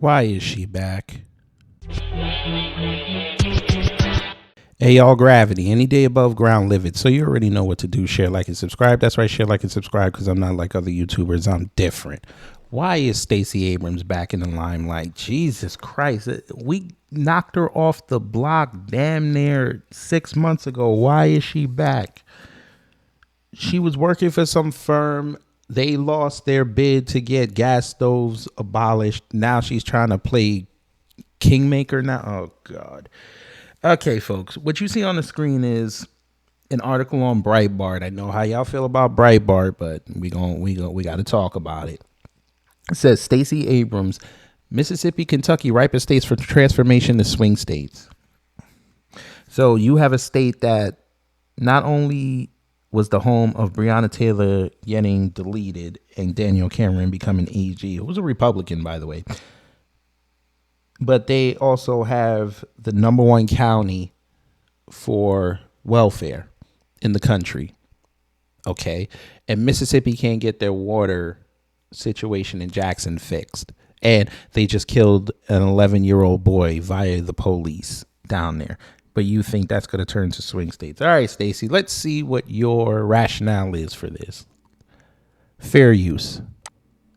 Why is she back? Hey, y'all, Gravity. Any day above ground, live it. So you already know what to do. Share, like, and subscribe. That's right, share, like, and subscribe, because I'm not like other YouTubers. I'm different. Why is Stacey Abrams back in the limelight? Jesus Christ. We knocked her off the block damn near 6 months ago. Why is she back? She was working for some firm. They lost their bid to get gas stoves abolished. Now she's trying to play Kingmaker now. Oh, God. Okay, folks, what you see on the screen is an article on Breitbart. I know how y'all feel about Breitbart, but we got to talk about it. It says Stacey Abrams, Mississippi, Kentucky, ripest states for transformation to swing states. So you have a state that not only was the home of Breonna Taylor getting deleted and Daniel Cameron becoming AG. It was a Republican, by the way. But they also have the number one county for welfare in the country. Okay. And Mississippi can't get their water situation in Jackson fixed. And they just killed an 11-year-old boy via the police down there. But you think that's going to turn to swing states. All right, Stacey, let's see what your rationale is for this. Fair use.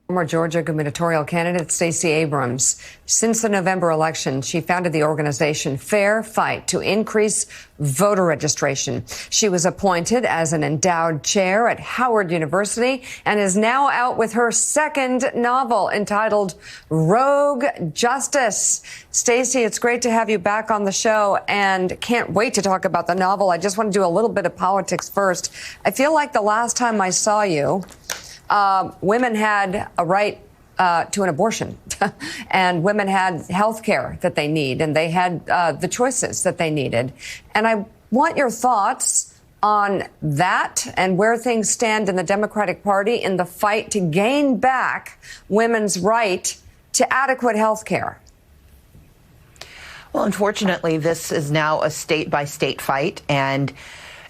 Former Georgia gubernatorial candidate Stacey Abrams. Since the November election, she founded the organization Fair Fight to increase voter registration. She was appointed as an endowed chair at Howard University and is now out with her second novel entitled Rogue Justice. Stacey, it's great to have you back on the show and can't wait to talk about the novel. I just want to do a little bit of politics first. I feel like the last time I saw you, women had a right to an abortion and women had health care that they need and they had the choices that they needed. And I want your thoughts on that and where things stand in the Democratic Party in the fight to gain back women's right to adequate health care. Well, unfortunately, this is now a state-by-state fight, and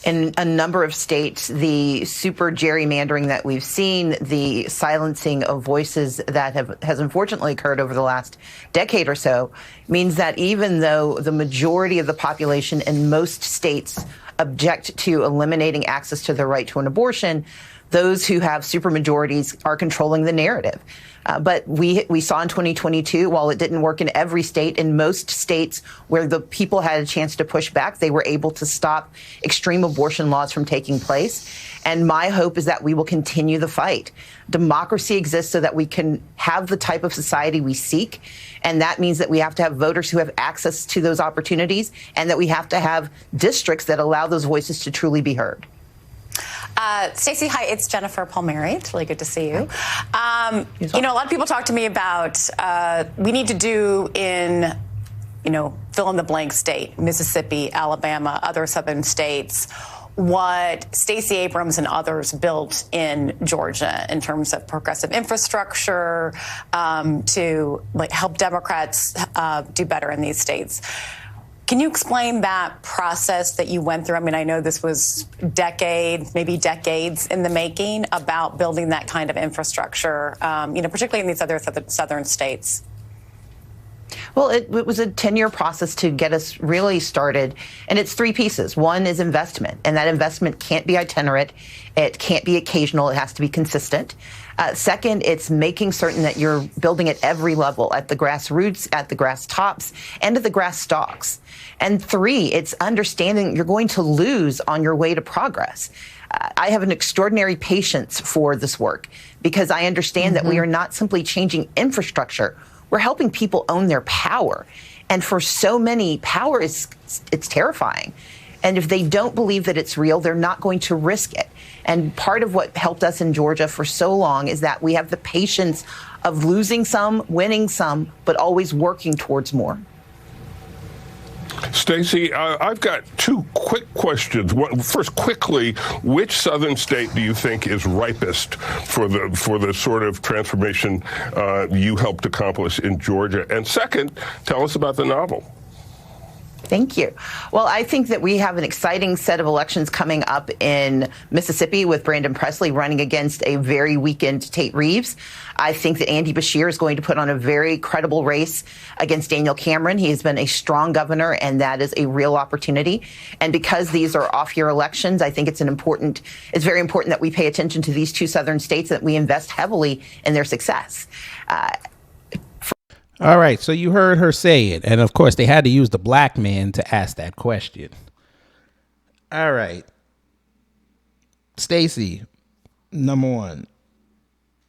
in a number of states, the super gerrymandering that we've seen, the silencing of voices that has unfortunately occurred over the last decade or so, means that even though the majority of the population in most states object to eliminating access to the right to an abortion, those who have supermajorities are controlling the narrative. But we saw in 2022, while it didn't work in every state, in most states where the people had a chance to push back, they were able to stop extreme abortion laws from taking place. And my hope is that we will continue the fight. Democracy exists so that we can have the type of society we seek. And that means that we have to have voters who have access to those opportunities and that we have to have districts that allow those voices to truly be heard. Stacey, hi, it's Jennifer Palmieri. It's really good to see you. A lot of people talk to me about we need to do in, fill in the blank state, Mississippi, Alabama, other southern states, what Stacey Abrams and others built in Georgia in terms of progressive infrastructure to help Democrats do better in these states. Can you explain that process that you went through? I mean, I know this was maybe decades in the making about building that kind of infrastructure, particularly in these other southern states. Well, it was a 10-year process to get us really started, and it's three pieces. One is investment, and that investment can't be itinerant. It can't be occasional. It has to be consistent. Second, it's making certain that you're building at every level, at the grassroots, at the grass tops, and at the grass stalks. And three, it's understanding you're going to lose on your way to progress. I have an extraordinary patience for this work because I understand that we are not simply changing infrastructure. We're helping people own their power. And for so many, power it's terrifying. And if they don't believe that it's real, they're not going to risk it. And part of what helped us in Georgia for so long is that we have the patience of losing some, winning some, but always working towards more. Stacey, I've got two quick questions. First, quickly, which southern state do you think is ripest for the sort of transformation you helped accomplish in Georgia? And second, tell us about the novel. Thank you. Well, I think that we have an exciting set of elections coming up in Mississippi with Brandon Presley running against a very weakened Tate Reeves. I think that Andy Beshear is going to put on a very credible race against Daniel Cameron. He has been a strong governor, and that is a real opportunity. And because these are off-year elections, I think it's very important that we pay attention to these two southern states, that we invest heavily in their success. All right, so you heard her say it. And of course, they had to use the black man to ask that question. All right. Stacey, number one,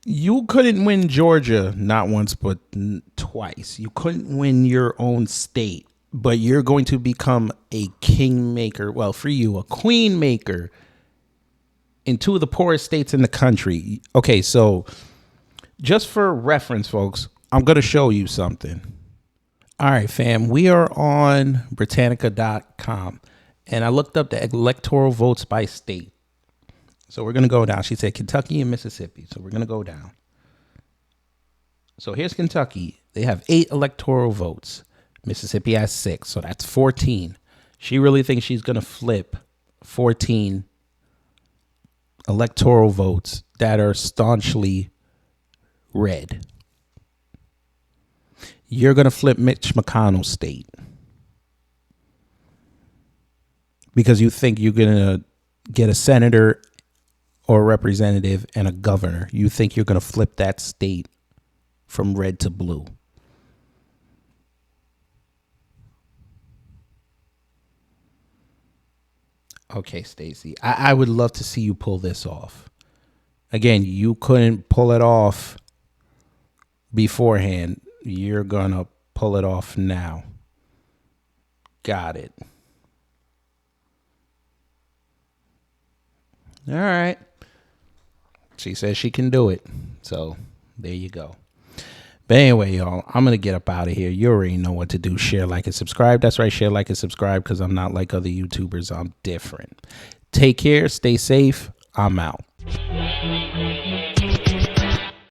you couldn't win Georgia not once, but twice. You couldn't win your own state, but you're going to become a kingmaker. Well, for you, a queenmaker in two of the poorest states in the country. Okay, so just for reference, folks, I'm going to show you something. All right, fam, we are on Britannica.com, and I looked up the electoral votes by state. So we're going to go down. She said Kentucky and Mississippi. So we're going to go down. So here's Kentucky. They have 8 electoral votes. Mississippi has 6. So that's 14. She really thinks she's going to flip 14 electoral votes that are staunchly red. You're going to flip Mitch McConnell's state because you think you're going to get a senator or a representative and a governor. You think you're going to flip that state from red to blue. Okay, Stacey, I would love to see you pull this off. Again, you couldn't pull it off beforehand. You're going to pull it off now. Got it. All right. She says she can do it. So there you go. But anyway, y'all, I'm going to get up out of here. You already know what to do. Share, like, and subscribe. That's right. Share, like, and subscribe because I'm not like other YouTubers. I'm different. Take care. Stay safe. I'm out.